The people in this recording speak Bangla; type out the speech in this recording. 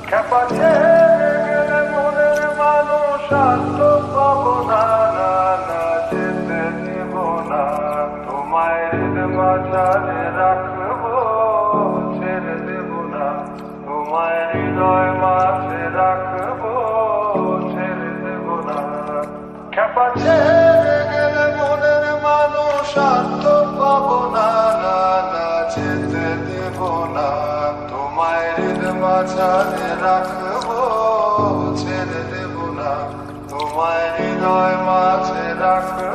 খেপা ছেড়ে গেলে মনের মানুষ আর তো পাবো না, না না যেতে দিব না। তোমায় মাঝারে রাখবো, ছেড়ে দেব না। তোমায় হৃদয় মাঝে রাখবো, ছেড়ে দেব না। খেপা ছেড়ে গেলে মনের মানুষ আর তো পাবো না, না না যেতে দেব না। তোমায় মাঝারে রাখবো, ছেড়ে দেব না। তোমায় হৃদয় মাঝে রাখবো,